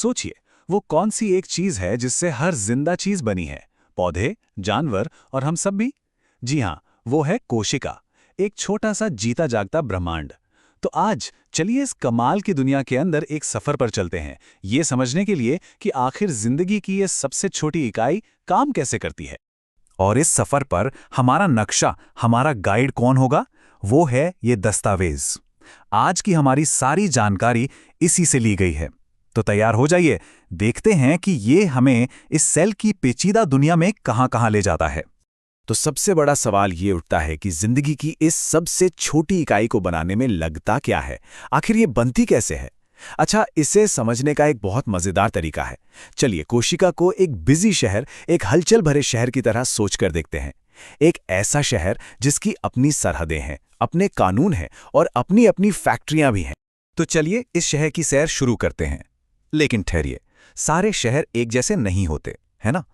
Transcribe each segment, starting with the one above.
सोचिए, वो कौन सी एक चीज है जिससे हर जिंदा चीज बनी है? पौधे, जानवर और हम सब भी। जी हाँ, वो है कोशिका, एक छोटा सा जीता जागता ब्रह्मांड। तो आज चलिए इस कमाल की दुनिया के अंदर एक सफर पर चलते हैं, ये समझने के लिए कि आखिर जिंदगी की ये सबसे छोटी इकाई काम कैसे करती है। और इस सफर पर हमारा नक्शा, हमारा गाइड कौन होगा? वो है ये दस्तावेज। आज की हमारी सारी जानकारी इसी से ली गई है। तो तैयार हो जाइए, देखते हैं कि ये हमें इस सेल की पेचीदा दुनिया में कहां-कहां ले जाता है। तो सबसे बड़ा सवाल ये उठता है कि जिंदगी की इस सबसे छोटी इकाई को बनाने में लगता क्या है? आखिर ये बनती कैसे है? अच्छा, इसे समझने का एक बहुत मजेदार तरीका है। चलिए कोशिका को एक बिजी शहर, एक हलचल भरे शहर की तरह सोचकर देखते हैं। एक ऐसा शहर जिसकी अपनी सरहदें हैं, अपने कानून हैं और अपनी अपनी फैक्ट्रियां भी हैं। तो चलिए इस शहर की सैर शुरू करते हैं। लेकिन ठहरिए, सारे शहर एक जैसे नहीं होते, है ना?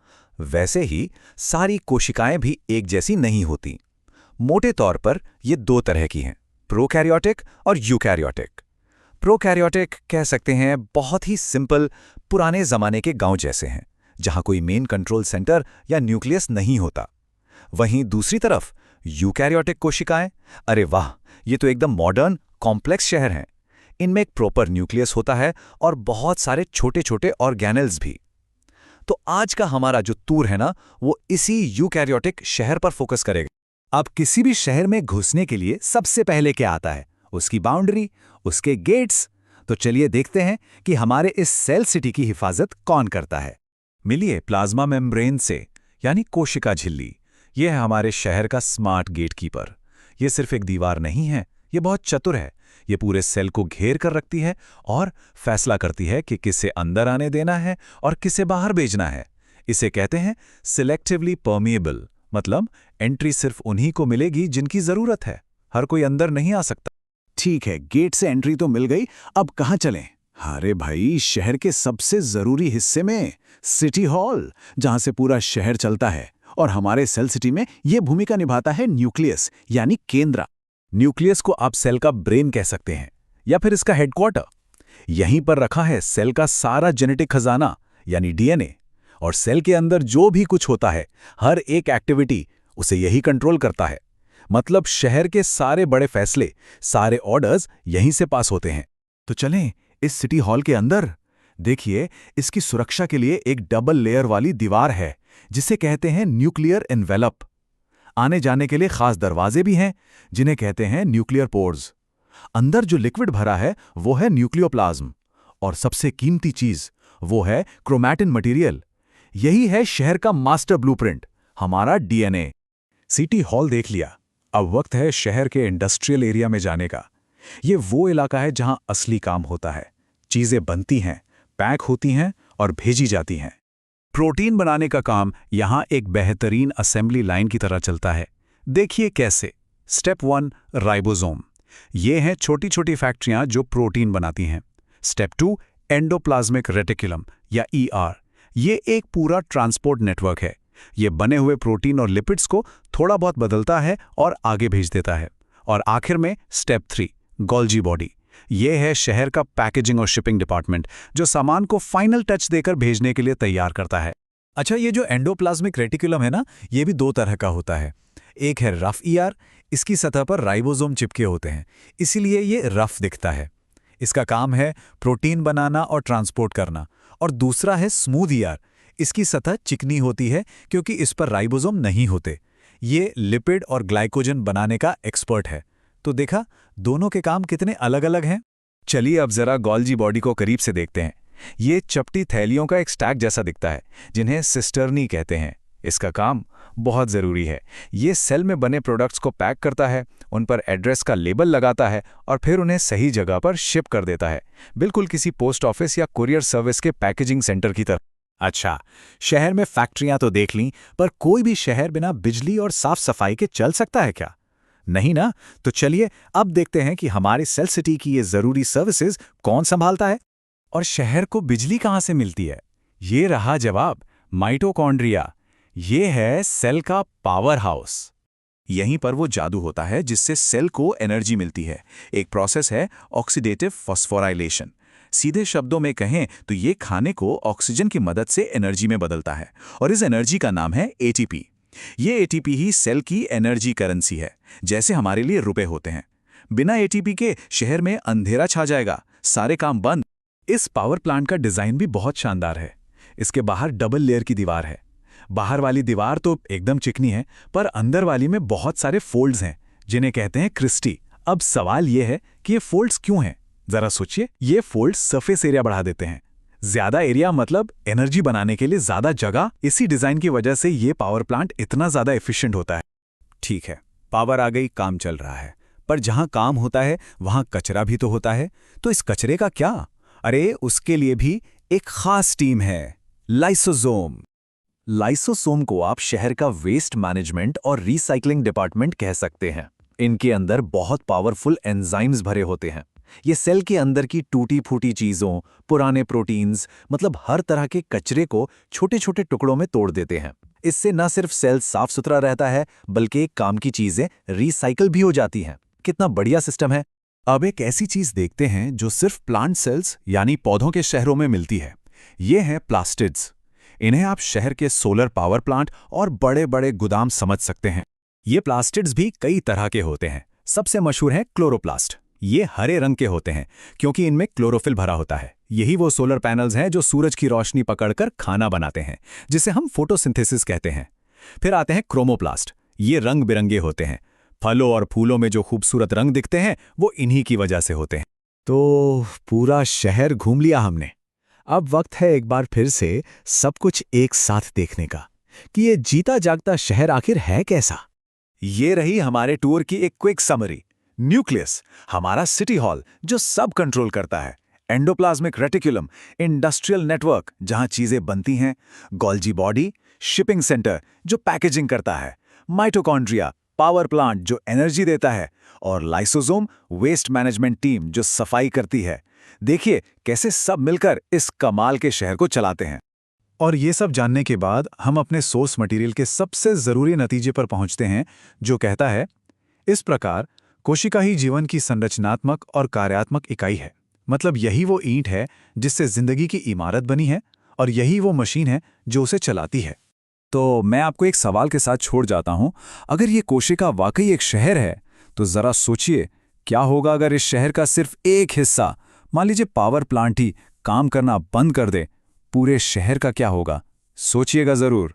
वैसे ही सारी कोशिकाएं भी एक जैसी नहीं होती। मोटे तौर पर ये दो तरह की हैं, प्रोकैरियोटिक और यूकैरियोटिक। प्रोकैरियोटिक कह सकते हैं बहुत ही सिंपल, पुराने जमाने के गांव जैसे हैं, जहां कोई मेन कंट्रोल सेंटर या न्यूक्लियस नहीं होता। वहीं दूसरी तरफ यूकैरियोटिक कोशिकाएं, अरे वाह, ये तो एकदम मॉडर्न, कॉम्प्लेक्स शहर हैं। इनमें एक प्रॉपर न्यूक्लियस होता है और बहुत सारे छोटे छोटे ऑर्गेनेल्स भी। तो आज का हमारा जो टूर है ना, वो इसी यूकैरियोटिक शहर पर फोकस करेगा। अब किसी भी शहर में घुसने के लिए सबसे पहले क्या आता है? उसकी बाउंड्री, उसके गेट्स। तो चलिए देखते हैं कि हमारे इस सेल सिटी की हिफाजत कौन करता है। मिलिए प्लाज्मा मेम्ब्रेन से, यानी कोशिका झिल्ली। यह है हमारे शहर का स्मार्ट गेटकीपर। ये सिर्फ एक दीवार नहीं है, ये बहुत चतुर है। ये पूरे सेल को घेर कर रखती है और फैसला करती है कि किसे अंदर आने देना है और किसे बाहर भेजना है। इसे कहते हैं सिलेक्टिवली परमिएबल, मतलब एंट्री सिर्फ उन्हीं को मिलेगी जिनकी जरूरत है। हर कोई अंदर नहीं आ सकता। ठीक है, गेट से एंट्री तो मिल गई, अब कहाँ चलें? अरे भाई, शहर के सबसे जरूरी हिस्से में, सिटी हॉल, जहां से पूरा शहर चलता है। और हमारे सेल सिटी में यह भूमिका निभाता है न्यूक्लियस, यानी केंद्र। न्यूक्लियस को आप सेल का ब्रेन कह सकते हैं, या फिर इसका हेडक्वार्टर। यहीं पर रखा है सेल का सारा जेनेटिक खजाना, यानी डीएनए। और सेल के अंदर जो भी कुछ होता है, हर एक एक्टिविटी, उसे यही कंट्रोल करता है। मतलब शहर के सारे बड़े फैसले, सारे ऑर्डर्स यहीं से पास होते हैं। तो चलें इस सिटी हॉल के अंदर। देखिए, इसकी सुरक्षा के लिए एक डबल लेयर वाली दीवार है, जिसे कहते हैं न्यूक्लियर एनवेलप। आने जाने के लिए खास दरवाजे भी हैं, जिन्हें कहते हैं न्यूक्लियर पोर्स। अंदर जो लिक्विड भरा है वो है न्यूक्लियोप्लाज्म। और सबसे कीमती चीज वो है क्रोमैटिन मटेरियल। यही है शहर का मास्टर ब्लूप्रिंट, हमारा डीएनए। सिटी हॉल देख लिया, अब वक्त है शहर के इंडस्ट्रियल एरिया में जाने का। ये वो इलाका है जहां असली काम होता है। चीजें बनती हैं, पैक होती हैं और भेजी जाती हैं। प्रोटीन बनाने का काम यहां एक बेहतरीन असेंबली लाइन की तरह चलता है। देखिए कैसे। Step 1, ribosome. ये हैं छोटी छोटी फैक्ट्रियां जो प्रोटीन बनाती हैं। स्टेप 2, एंडोप्लाज्मिक रेटिकुलम या ईआर। ये एक पूरा ट्रांसपोर्ट नेटवर्क है। ये बने हुए प्रोटीन और लिपिड्स को थोड़ा बहुत बदलता है और आगे भेज देता है। और आखिर में स्टेप 3, गोल्जी बॉडी। ये है शहर का पैकेजिंग और शिपिंग डिपार्टमेंट, जो सामान को फाइनल टच देकर भेजने के लिए तैयार करता है। अच्छा, ये जो एंडोप्लाज्मिक रेटिकुलम है ना, ये भी दो तरह का होता है। एक है रफ ईआर, इसकी सतह पर राइबोसोम चिपके होते हैं, इसीलिए ये रफ दिखता है। इसका काम है प्रोटीन बनाना और ट्रांसपोर्ट करना। और दूसरा है स्मूथ ईआर, इसकी सतह चिकनी होती है क्योंकि इस पर राइबोसोम नहीं होते। ये लिपिड और ग्लाइकोजन बनाने का एक्सपर्ट है। तो देखा, दोनों के काम कितने अलग अलग हैं। चलिए अब जरा गोल्जी बॉडी को करीब से देखते हैं। ये चपटी थैलियों का एक स्टैक जैसा दिखता है, जिन्हें सिस्टर्नी कहते हैं। इसका काम बहुत ज़रूरी है। ये सेल में बने प्रोडक्ट्स को पैक करता है, उन पर एड्रेस का लेबल लगाता है और फिर उन्हें सही जगह पर शिप कर देता है, बिल्कुल किसी पोस्ट ऑफिस या कुरियर सर्विस के पैकेजिंग सेंटर की तरह। अच्छा, शहर में फैक्ट्रियां तो देख लीं, पर कोई भी शहर बिना बिजली और साफ सफाई के चल सकता है क्या? नहीं ना। तो चलिए अब देखते हैं कि हमारे सेल सिटी की ये जरूरी सर्विसेज कौन संभालता है और शहर को बिजली कहां से मिलती है। ये रहा जवाब, माइटोकॉन्ड्रिया। ये है सेल का पावर हाउस। यहीं पर वो जादू होता है जिससे सेल को एनर्जी मिलती है। एक प्रोसेस है ऑक्सीडेटिव फॉस्फोराइलेशन। सीधे शब्दों में कहें तो ये खाने को ऑक्सीजन की मदद से एनर्जी में बदलता है और इस एनर्जी का नाम है एटीपी। ये एटीपी ही सेल की एनर्जी करेंसी है, जैसे हमारे लिए रुपए होते हैं। बिना एटीपी के शहर में अंधेरा छा जाएगा, सारे काम बंद। इस पावर प्लांट का डिजाइन भी बहुत शानदार है। इसके बाहर डबल लेयर की दीवार है। बाहर वाली दीवार तो एकदम चिकनी है, पर अंदर वाली में बहुत सारे फोल्ड्स हैं, जिन्हें कहते हैं क्रिस्टी। अब सवाल यह है कि ये फोल्ड्स क्यों हैं? जरा सोचिए। ये फोल्ड्स सरफेस एरिया बढ़ा देते हैं। ज्यादा एरिया मतलब एनर्जी बनाने के लिए ज्यादा जगह। इसी डिजाइन की वजह से ये पावर प्लांट इतना ज्यादा एफिशिएंट होता है। ठीक है, पावर आ गई, काम चल रहा है, पर जहां काम होता है वहां कचरा भी तो होता है। तो इस कचरे का क्या? अरे, उसके लिए भी एक खास टीम है, लाइसोसोम। लाइसोसोम को आप शहर का वेस्ट मैनेजमेंट और रिसाइकलिंग डिपार्टमेंट कह सकते हैं। इनके अंदर बहुत पावरफुल एंजाइम्स भरे होते हैं। ये सेल के अंदर की टूटी फूटी चीजों, पुराने प्रोटीन्स, मतलब हर तरह के कचरे को छोटे छोटे टुकड़ों में तोड़ देते हैं। इससे न सिर्फ सेल साफ सुथरा रहता है, बल्कि काम की चीजें रिसाइकल भी हो जाती हैं। कितना बढ़िया सिस्टम है। अब एक ऐसी चीज देखते हैं जो सिर्फ प्लांट सेल्स यानी पौधों के शहरों में मिलती है। ये हैं प्लास्टिड्स। इन्हें आप शहर के सोलर पावर प्लांट और बड़े बड़े गोदाम समझ सकते हैं। ये प्लास्टिड्स भी कई तरह के होते हैं। सबसे मशहूर है क्लोरोप्लास्ट। ये हरे रंग के होते हैं क्योंकि इनमें क्लोरोफिल भरा होता है। यही वो सोलर पैनल्स हैं जो सूरज की रोशनी पकड़कर खाना बनाते हैं, जिसे हम फोटोसिंथेसिस कहते हैं। फिर आते हैं क्रोमोप्लास्ट। ये रंग बिरंगे होते हैं। फलों और फूलों में जो खूबसूरत रंग दिखते हैं वो इन्हीं की वजह से होते हैं। तो पूरा शहर घूम लिया हमने। अब वक्त है एक बार फिर से सब कुछ एक साथ देखने का कि ये जीता जागता शहर आखिर है कैसा। ये रही हमारे टूर की एक क्विक समरी। न्यूक्लियस, हमारा सिटी हॉल जो सब कंट्रोल करता है। एंडोप्लाज्मिक रेटिकुलम, इंडस्ट्रियल नेटवर्क जहां चीजें बनती हैं। गोल्जी बॉडी, शिपिंग सेंटर जो पैकेजिंग करता है। माइटोकॉन्ड्रिया, पावर प्लांट जो एनर्जी देता है। और लाइसोसोम, वेस्ट मैनेजमेंट टीम जो सफाई करती है। देखिए कैसे सब मिलकर इस कमाल के शहर को चलाते हैं। और ये सब जानने के बाद हम अपने सोर्स मटेरियल के सबसे जरूरी नतीजे पर पहुंचते हैं, जो कहता है, इस प्रकार कोशिका ही जीवन की संरचनात्मक और कार्यात्मक इकाई है। मतलब यही वो ईंट है जिससे जिंदगी की इमारत बनी है, और यही वो मशीन है जो उसे चलाती है। तो मैं आपको एक सवाल के साथ छोड़ जाता हूं। अगर ये कोशिका वाकई एक शहर है, तो जरा सोचिए क्या होगा अगर इस शहर का सिर्फ एक हिस्सा, मान लीजिए पावर प्लांट ही काम करना बंद कर दे। पूरे शहर का क्या होगा? सोचिएगा जरूर।